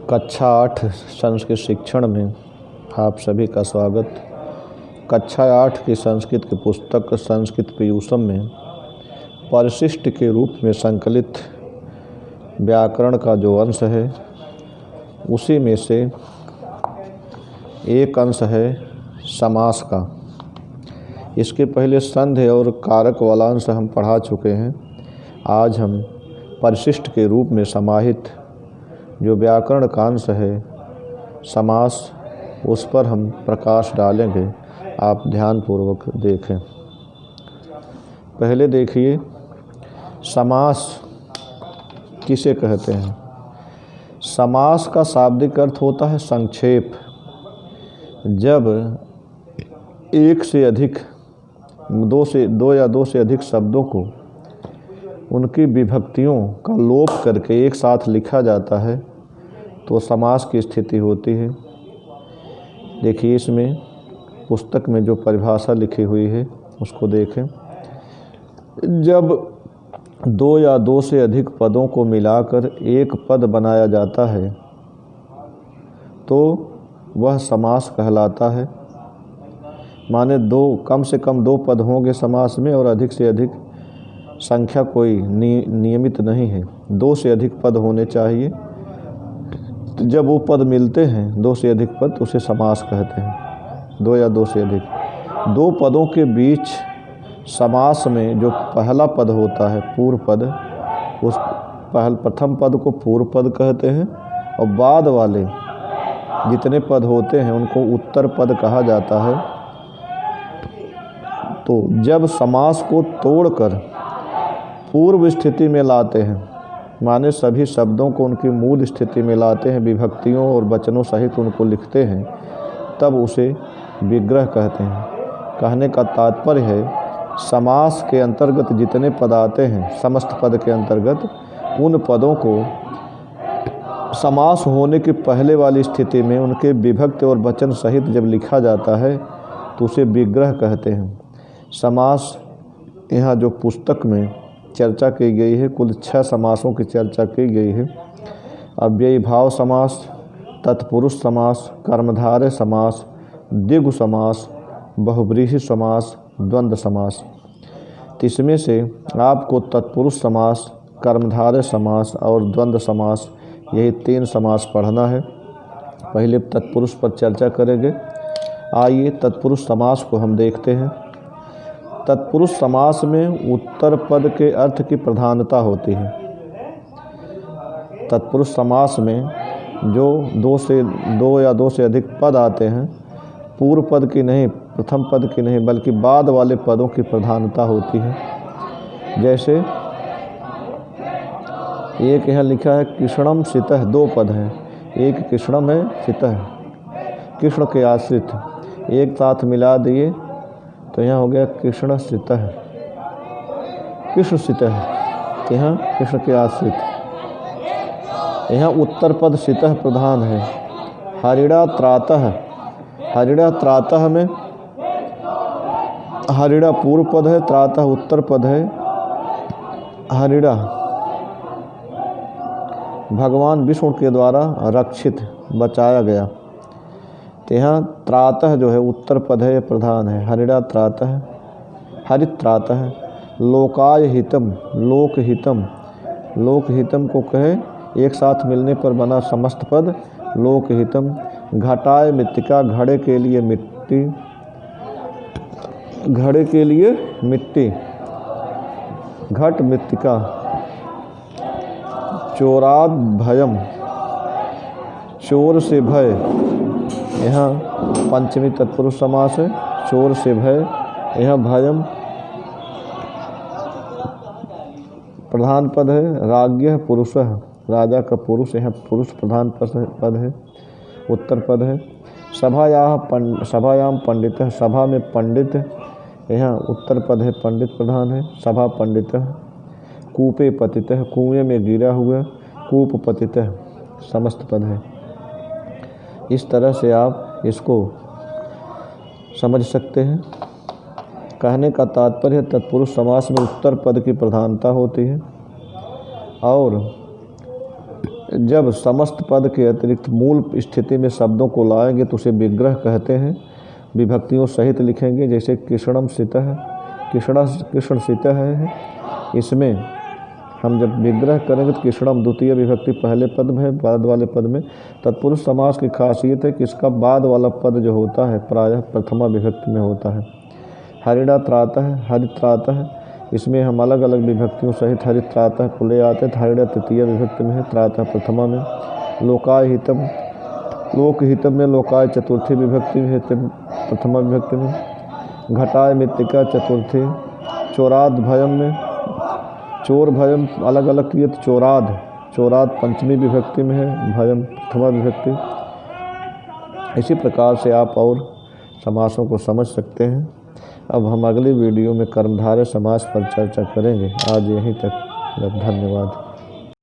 कक्षा 8 संस्कृत शिक्षण में आप सभी का स्वागत। कक्षा 8 की संस्कृत की पुस्तक संस्कृत पीयूषम में परिशिष्ट के रूप में संकलित व्याकरण का जो अंश है उसी में से एक अंश है समास का। इसके पहले संधि और कारक वाला अंश हम पढ़ा चुके हैं। आज हम परिशिष्ट के रूप में समाहित जो व्याकरण का अंश है समास, उस पर हम प्रकाश डालेंगे। आप ध्यानपूर्वक देखें। पहले देखिए, समास किसे कहते हैं। समास का शाब्दिक अर्थ होता है संक्षेप। जब एक से अधिक दो या दो से अधिक शब्दों को उनकी विभक्तियों का लोप करके एक साथ लिखा जाता है तो समास की स्थिति होती है। देखिए, इसमें पुस्तक में जो परिभाषा लिखी हुई है उसको देखें। जब दो या दो से अधिक पदों को मिलाकर एक पद बनाया जाता है तो वह समास कहलाता है। माने कम से कम दो पद होंगे समास में और अधिक से अधिक संख्या कोई नियमित नहीं है। दो से अधिक पद होने चाहिए। जब वो पद मिलते हैं दो से अधिक पद, उसे समास कहते हैं। दो या दो से अधिक दो पदों के बीच समास में जो पहला पद होता है पूर्व पद, उस प्रथम पद को पूर्व पद कहते हैं और बाद वाले जितने पद होते हैं उनको उत्तर पद कहा जाता है। तो जब समास को तोड़कर पूर्व स्थिति में लाते हैं, माने सभी शब्दों को उनकी मूल स्थिति में लाते हैं, विभक्तियों और वचनों सहित उनको लिखते हैं, तब उसे विग्रह कहते हैं। कहने का तात्पर्य है समास के अंतर्गत जितने पद आते हैं, समस्त पद के अंतर्गत, उन पदों को समास होने की पहले वाली स्थिति में उनके विभक्ति और वचन सहित जब लिखा जाता है तो उसे विग्रह कहते हैं। समास यहाँ जो पुस्तक में चर्चा की गई है, कुल 6 समासों की चर्चा की गई है। अव्ययी भाव समास, तत्पुरुष समास, कर्मधारय समास, द्विगु समास, बहुव्रीहि समास, द्वंद्व समास। इसमें से आपको तत्पुरुष समास, कर्मधारय समास और द्वंद्व समास, यही 3 समास पढ़ना है। पहले तत्पुरुष पर चर्चा करेंगे। आइए तत्पुरुष समास को हम देखते हैं। तत्पुरुष समास में उत्तर पद के अर्थ की प्रधानता होती है। तत्पुरुष समास में जो दो या दो से अधिक पद आते हैं, पूर्व पद की नहीं, प्रथम पद की नहीं, बल्कि बाद वाले पदों की प्रधानता होती है। जैसे एक यहाँ लिखा है कृष्णम सितः, 2 पद हैं। एक कृष्णम है, सितः कृष्ण के आश्रित, एक साथ मिला दिए तो यहाँ हो गया कृष्ण सितः, कृष्ण सितः। यहाँ कृष्ण के आश्रित। यहाँ उत्तर पद सितः प्रधान है। हरिणा त्रातः, हरिणा त्रातः में हरिणा पूर्व पद है, त्रातः उत्तर पद है। हरिणा भगवान विष्णु के द्वारा रक्षित, बचाया गया। तो यहाँ त्रातः जो है उत्तर पद है, प्रधान है। हरिणा त्रातः, हरित त्रातः। लोकाय हितम, लोक हितम, लोक हितम को कहे एक साथ मिलने पर बना समस्त पद लोक हितम। घटाय मृत्तिका, घड़े के लिए मिट्टी, घड़े के लिए मिट्टी, घट मृत्तिका। चोराद भयम, चोर से भय, यहाँ पंचमी तत्पुरुष समास है। चोर से भय, यहाँ भयम प्रधान पद है। राज्ञः पुरुषः, राजा का पुरुष, यहाँ पुरुष प्रधान पद है, उत्तर पद है। सभायाम पंडितः, सभा में पंडित, यहाँ उत्तर पद है, पंडित प्रधान है। सभा पंडितः। कूपे पतितः, कुएं में गिरा हुआ, कूप पतितः समस्त पद है। इस तरह से आप इसको समझ सकते हैं। कहने का तात्पर्य तत्पुरुष समास में उत्तर पद की प्रधानता होती है और जब समस्त पद के अतिरिक्त मूल स्थिति में शब्दों को लाएंगे तो उसे विग्रह कहते हैं। विभक्तियों सहित लिखेंगे, जैसे कृष्णम सितः, कृष्ण सितः है। इसमें हम जब विग्रह करेंगे तो कृष्णम द्वितीय विभक्ति पहले पद में है, बाद वाले पद में। तत्पुरुष समास की खासियत है कि इसका बाद वाला पद जो होता है प्रायः प्रथमा विभक्ति में होता है। हरिणा त्रातः, हरित्रातः, इसमें हम अलग अलग विभक्तियों सहित हरित्रातः को ले आते हैं। हरिणा तृतीय विभक्ति में है, त्रातः प्रथमा में। लोकाय हितम, लोकहितम में लोकाय चतुर्थी विभक्ति में है, प्रथमा विभक्ति में। घटाय मृत्तिका चतुर्थी। चोराद भयम में, चोर भयम अलग अलग किए तो चोराद पंचमी विभक्ति में है, भयम प्रथमा विभक्ति। इसी प्रकार से आप और समासों को समझ सकते हैं। अब हम अगली वीडियो में कर्मधारय समास पर चर्चा करेंगे। आज यहीं तक, धन्यवाद।